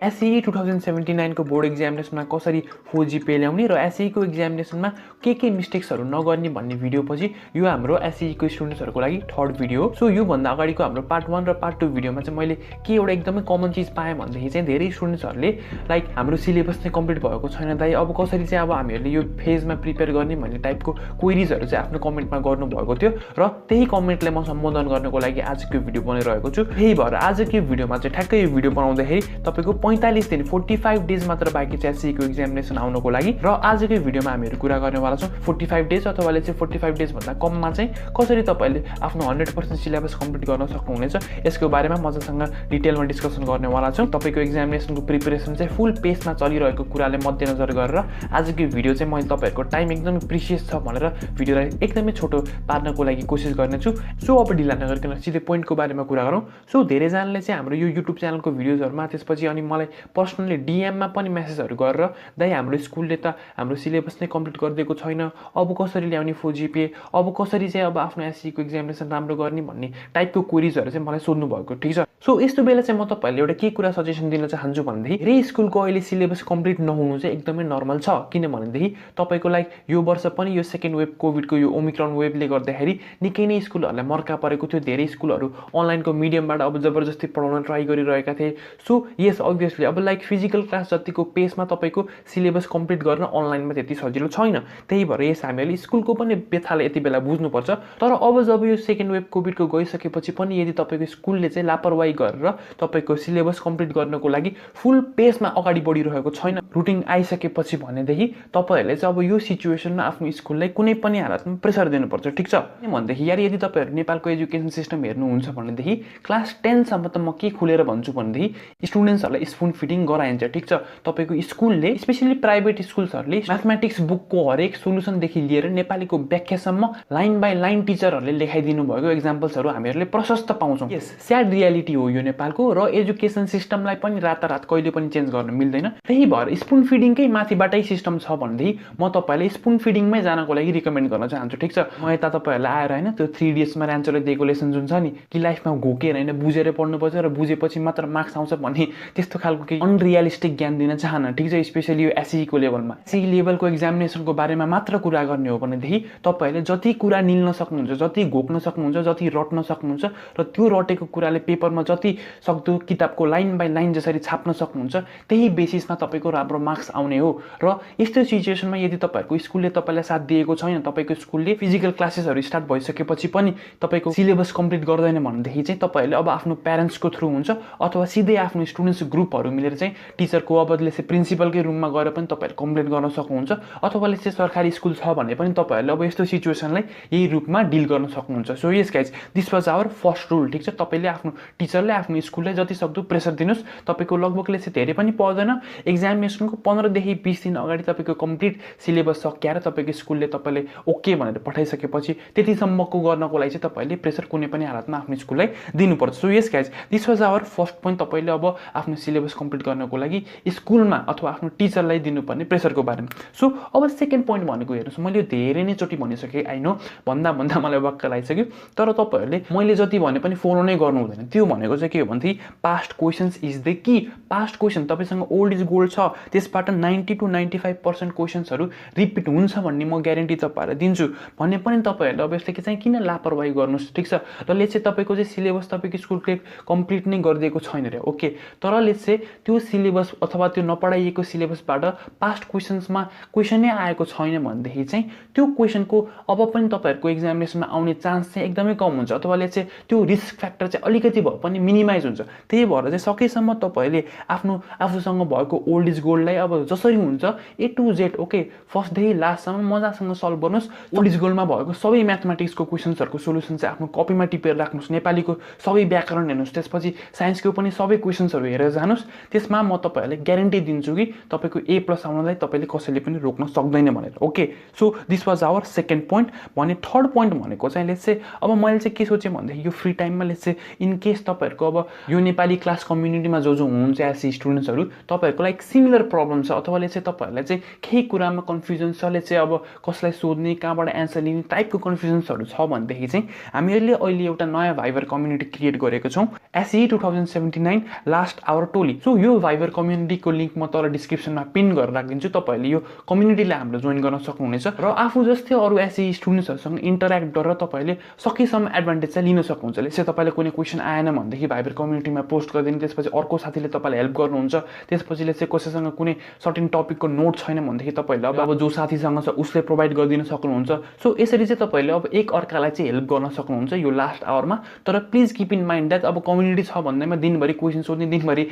एसई 2079 को बोर्ड एक्जामिनेसनमा कसरी 4 GPA ल्याउने र एसई को एक्जामिनेसनमा के मिस्टेक्सहरू नगर्ने भन्ने भिडियो पछि यो हाम्रो एसई को स्टुडेन्ट्सहरूको लागि थर्ड भिडियो हो। सो यो भन्दा अगाडिको हाम्रो पार्ट 1 र पार्ट 2 भिडियोमा चाहिँ मैले के एउटा एकदमै कमन चीज पाएँ भन्दाखेरि चाहिँ धेरै स्टुडेन्ट्सहरूले लाइक हाम्रो सिलेबस चाहिँ कम्प्लिट भएको छैन दाइ, अब कसरी चाहिँ अब हामीहरूले यो फेजमा प्रिपेयर गर्ने भन्ने टाइपको क्वेरीजहरू चाहिँ आफ्नो कमेन्टमा गर्नुभएको थियो र त्यही कमेन्टलाई म सम्बोधन गर्नको लागि आजको भिडियो बनाइरहेको छु। त्यही भएर आजको भिडियोमा चाहिँ ठ्याक्कै यो भिडियो बनाउँदाखेरि तपाईँको 45 दिन 45 डेज मात्र बाँकी छ एसई को एक्जामिनेसन आउनको लागि र आजकै भिडियोमा हामीहरू कुरा गर्नेवाला छौँ 45 डेज अथवा चाहिँ 45 डेज भन्दा कममा चाहिँ कसरी तपाईँले आफ्नो 100% सिलेबस कम्प्लिट गर्न सक्नुहुनेछ यसको बारेमा मजासँग डिटेलमा डिस्कसन गर्नेवाला छौँ। तपाईँको एक्जामिनेसनको प्रिपरेसन चाहिँ फुल पेसमा चलिरहेको कुराले मध्यनजर गरेर आजको भिडियो चाहिँ मैले तपाईँहरूको टाइम एकदमै प्रिसियस छ भनेर भिडियोलाई एकदमै छोटो पार्नको लागि कोसिस गर्नेछु। सो अब ढिला नगरिकन सिधै पोइन्टको बारेमा कुरा गरौँ। सो धेरैजनाले चाहिँ हाम्रो यो युट्युब च्यानलको भिडियोजहरूमा त्यसपछि अनि मलाई पर्सनली डिएममा पनि मेसेजहरू गरेर दाइ हाम्रो स्कुलले त हाम्रो सिलेबस नै कम्प्लिट गरिदिएको छैन, अब कसरी ल्याउने 4 GPA, अब कसरी चाहिँ अब आफ्नो एसईको एक्जामिनेसन राम्रो गर्ने भन्ने टाइपको क्वेरिजहरू चाहिँ मलाई सोध्नु भएको। ठिक छ, सो यस्तो बेला चाहिँ म तपाईँहरूले एउटा के कुरा सजेसन दिन चाहन्छु भनेदेखि धेरै स्कुलको अहिले सिलेबस कम्प्लिट नहुनु चाहिँ एकदमै नर्मल छ। किनभनेदेखि तपाईँको लाइक यो वर्ष पनि यो सेकेन्ड वेभ कोभिडको यो ओमिक्रोन वेभले गर्दाखेरि निकै नै स्कुलहरूलाई मर्का परेको थियो। धेरै स्कुलहरू अनलाइनको मिडियमबाट अब जबरजस्ती पढाउन ट्राई गरिरहेका थिए। सो यस अभियसली अब लाइक फिजिकल क्लास जतिको पेसमा तपाईँको सिलेबस कम्प्लिट गर्न अनलाइनमा त्यति सजिलो छैन। त्यही भएर यस हामीहरूले स्कुलको पनि व्यथाले यति बेला बुझ्नुपर्छ। तर अब जब यो सेकेन्ड वेभ कोभिडको गइसकेपछि पनि यदि तपाईँको स्कुलले चाहिँ लापरवाही गरेर तपाईँको सिलेबस कम्प्लिट गर्नको लागि फुल पेसमा अगाडि बढिरहेको छैन रुटिन आइसकेपछि भनेदेखि तपाईँहरूले चाहिँ अब यो सिचुएसनमा आफ्नो स्कुललाई कुनै पनि हालतमा प्रेसर दिनुपर्छ। ठिक छ, भनेदेखि यार यदि तपाईँहरू नेपालको एजुकेसन सिस्टम हेर्नुहुन्छ भनेदेखि क्लास 10 सम्म त म के खुलेर भन्छु भनेदेखि स्टुडेन्ट्सहरूलाई स्पुन फिडिङ गराइन्छ। ठिक छ, तपाईँको स्कुलले स्पेसली प्राइभेट स्कुल्सहरूले म्याथमेटिक्स बुकको हरेक सोलुसनदेखि लिएर नेपालीको व्याख्यासम्म लाइन बाई लाइन टिचरहरूले लेखाइदिनु भएको एक्जाम्पल्सहरू हामीहरूले प्रशस्त पाउँछौँ। यस स्याड रियालिटी हो यो नेपालको र एजुकेसन सिस्टमलाई पनि रातारात कहिले पनि चेन्ज गर्न मिल्दैन। त्यही भएर स्पुन फिडिङकै माथिबाटै सिस्टम छ भनेदेखि म तपाईँलाई स्पुन फिडिङमै जानको लागि रिकमेन्ड गर्न चाहन्छु। ठिक छ, म यता तपाईँहरूलाई आएर होइन त्यो 3 इडियट्समा र्यान्चरले दिएको लेसन जुन छ नि कि लाइफमा घोकेर होइन बुझेर पढ्नुपर्छ र बुझेपछि मात्र मार्क्स आउँछ भन्ने त्यस्तो खालको केही अनरियलिस्टिक ज्ञान दिन चाहन्न। ठिक छ, स्पेसली यो एसईको लेभलमा एसई लेभलको एक्जामिनेसनको बारेमा मात्र कुरा गर्ने हो भनेदेखि तपाईँहरूले जति कुरा निल्न सक्नुहुन्छ, जति घोक्न सक्नुहुन्छ, जति रट्न सक्नुहुन्छ र त्यो रटेको कुराले पेपरमा जति सक्दो किताबको लाइन बाई लाइन जसरी छाप्न सक्नुहुन्छ त्यही बेसिसमा तपाईँको राम्रो मार्क्स आउने हो। र यस्तो सिचुएसनमा यदि तपाईँहरूको स्कुलले तपाईँलाई साथ दिएको छैन, तपाईँको स्कुलले फिजिकल क्लासेसहरू स्टार्ट भइसकेपछि पनि तपाईँको सिलेबस कम्प्लिट गर्दैन भनेदेखि चाहिँ तपाईँहरूले अब आफ्नो प्यारेन्ट्सको थ्रु हुन्छ अथवा सिधै आफ्नो स्टुडेन्ट्स ग्रुपहरू मिलेर चाहिँ टिचरको अबले चाहिँ प्रिन्सिपलकै रुममा गएर पनि तपाईँहरूले कम्प्लेन गर्न सक्नुहुन्छ अथवा चाहिँ सरकारी स्कुल छ भने पनि तपाईँहरूले अब यस्तो सिचुएसनलाई यही रूपमा डिल गर्न सक्नुहुन्छ। So yes guys this was our first rule. ठिक छ, तपाईँले आफ्नो टिचरले आफ्नो स्कुललाई जति सक्दो प्रेसर दिनुहोस्। तपाईँको लगभगले चाहिँ धेरै पनि पर्दैन, एक्जामिनेसनको 15 देखि 20 दिन अगाडि तपाईँको कम्प्लिट सिलेबस सकिएर तपाईँको स्कुलले तपाईँले ओके भनेर पठाइसकेपछि त्यतिसम्मको गर्नको लागि चाहिँ तपाईँले प्रेसर कुनै पनि हालतमा आफ्नो स्कुललाई दिनुपर्छ। So yes guys this was our first point, तपाईँले अब आफ्नो सिलेबस कम्प्लिट गर्नको लागि स्कुलमा अथवा आफ्नो टिचरलाई दिनुपर्ने प्रेसरको बारेमा। सो अब सेकेन्ड पोइन्ट भनेको हेर्नुहोस्, मैले यो धेरै नै चोटि भनिसकेँ, आई नो भन्दा मलाई वाक्क लागिसक्यो, तर तपाईँहरूले मैले जति भने पनि फलो नै गर्नु हुँदैन। त्यो भनेको चाहिँ के हो भनेदेखि past questions is the key. Past question तपाईँसँग ओल्ड इज गोल्ड छ, त्यसबाट 90 to 95% क्वेसन्सहरू रिपिट हुन्छ भन्ने म ग्यारेन्टी तपाईँहरूलाई दिन्छु। भने पनि तपाईँहरूले अब यसले चाहिँ किन लापरवाही गर्नुहोस्। ठिक छ, र लेट्स चाहिँ तपाईँको चाहिँ सिलेबस तपाईँको स्कुलले कम्प्लिट नै गरिदिएको छैन रे, ओके, तर लेट्स चाहिँ त्यो सिलेबस अथवा त्यो नपढाइएको सिलेबसबाट पास्ट क्वेसन्समा क्वेसनै आएको छैन भनेदेखि चाहिँ त्यो क्वेसनको अब पनि तपाईँहरूको एक्जामिनेसनमा आउने चान्स चाहिँ एकदमै कम हुन्छ अथवा लेट्स चाहिँ त्यो रिस्क फ्याक्टर चाहिँ अलिकति भए पनि मिनिमाइज हुन्छ। त्यही भएर चाहिँ सकेसम्म तपाईँले आफूसँग भएको ओल्ड इज गोल्डलाई अब जसरी हुन्छ A to Z ओके फर्स्टदेखि लास्टसम्म मजासँग सल्भ गर्नुहोस्। ओल्ड इज गोल्डमा भएको सबै म्याथमेटिक्सको क्वेसन्सहरूको सोल्युसन चाहिँ आफ्नो कपीमा टिपेर राख्नुहोस्। नेपालीको सबै व्याकरण हेर्नुहोस्, त्यसपछि साइन्सको पनि सबै क्वेसन्सहरू हेरेर जानुहोस्। त्यसमा म तपाईँहरूलाई ग्यारेन्टी दिन्छु कि तपाईँको A+ आउनलाई तपाईँले कसैले पनि रोक्न सक्दैन भनेर। Okay, so this was our second point. भने थर्ड पोइन्ट भनेको चाहिँ लेट्स चाहिँ अब मैले चाहिँ के सोचेँ भनेदेखि यो फ्री टाइममा लेट्स चाहिँ इन केस तपाईँहरूको अब यो नेपाली क्लास कम्युनिटीमा जो हुनुहुन्छ एसई स्टुडेन्ट्सहरू तपाईँहरूको लाइक सिमिलर प्रब्लम छ अथवा लेट्स चाहिँ तपाईँहरूलाई चाहिँ केही कुरामा कन्फ्युजन छ, लेट्स चाहिँ अब कसलाई सोध्ने कहाँबाट एन्सर लिने टाइपको कन्फ्युजन्सहरू छ भनेदेखि चाहिँ हामीहरूले अहिले एउटा नयाँ भाइबर कम्युनिटी क्रिएट गरेको छौँ, एसई 2079 लास्ट आवर टोली। ओन्ली। सो यो भाइबर कम्युनिटीको लिङ्क म तल डिस्क्रिप्सनमा पिन गरेर राखिदिन्छु, तपाईँहरूले यो कम्युनिटीलाई हाम्रो जोइन गर्न सक्नुहुनेछ र आफू जस्तै अरू एसई स्टुडेन्ट्सहरूसँग इन्टरेक्ट गरेर तपाईँहरूले सकेसम्म एडभान्टेज चाहिँ लिन सक्नुहुन्छ। जस्तै तपाईँलाई कुनै क्वेसन आएन भनेदेखि भाइबर कम्युनिटीमा पोस्ट गरिदिनु, त्यसपछि अर्को साथीले तपाईँलाई हेल्प गर्नुहुन्छ। त्यसपछि चाहिँ कसैसँग कुनै सर्टेन टपिकको नोट छैन भनेदेखि तपाईँहरूले अब जो साथीसँग छ उसले प्रोभाइड गरिदिन सक्नुहुन्छ। सो यसरी चाहिँ तपाईँहरूले अब एक अर्कालाई चाहिँ हेल्प गर्न सक्नुहुन्छ यो लास्ट आवरमा। तर please keep in mind that अब कम्युनिटी छ भन्दैमा दिनभरि क्वेसन सोध्ने, दिनभरि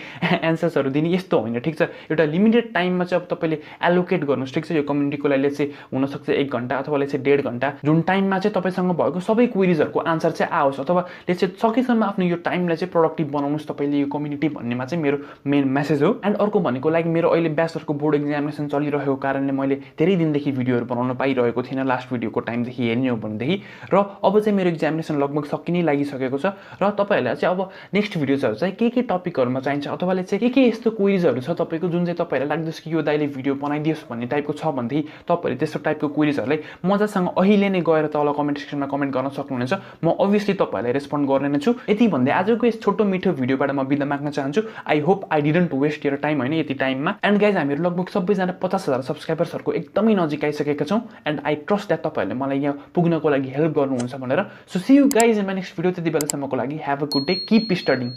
एन्सर्सहरू दिने यस्तो होइन, ठिक छ। एउटा लिमिटेड टाइममा चाहिँ अब तपाईँले एलोकेट गर्नुहोस्, ठिक छ। यो कम्युनिटीको लागि चाहिँ हुनसक्छ 1 घन्टा अथवा चाहिँ 1.5 घन्टा, जुन टाइममा चाहिँ तपाईँसँग भएको सबै क्वेरिजहरूको आन्सर चाहिँ आओस्, अथवा चाहिँ सकेसम्म आफ्नो यो टाइमलाई चाहिँ प्रोडक्टिभ बनाउनुहोस् तपाईँले यो कम्युनिटी भन्नेमा चाहिँ मेरो मेन मेसेज हो। एन्ड अर्को भनेको लाइक मेरो अहिले ब्याचलरको बोर्ड एक्जामिनेसन चलिरहेको कारणले मैले धेरै दिनदेखि भिडियोहरू बनाउन पाइरहेको थिइनँ लास्ट भिडियोको टाइमदेखि हेर्ने हो भनेदेखि, र अब चाहिँ मेरो एक्जामिनेसन लगभग सकिनै लागिसकेको छ। र तपाईँहरूलाई चाहिँ अब नेक्स्ट भिडियोजहरू चाहिँ के टपिकहरूमा चाहिन्छ अथवा चाहिँ के यस्तो क्वेरिजहरू छ तपाईँको जुन चाहिँ तपाईँहरूलाई लाग्दछ कि यो दाइले भिडियो बनाइदियोस् भन्ने टाइपको छ भनेदेखि तपाईँहरूले त्यस्तो टाइपको क्वेरिजहरूलाई मजासँग अहिले नै गएर तल कमेन्ट सेक्सनमा कमेन्ट गर्न सक्नुहुनेछ। म अभियसली तपाईँहरूलाई रेस्पोन्ड गर्ने नै छु। यति भन्दै आजको यस छोटो मिठो भिडियोबाट म बिदा माग्न चाहन्छु। I hope I didn't waste your time होइन यति टाइममा। एन्ड गाइज हामीहरू लगभग सबैजना 50,000 सब्सक्राइबर्सहरूको एकदमै नजिक आइसकेका छौँ। एन्ड आई ट्रस्ट द्याट तपाईँहरूले मलाई यहाँ पुग्नको लागि हेल्प गर्नुहुन्छ भनेर। So see you guys in my next video. त्यति बेलासम्मको लागि have a good day, keep studying.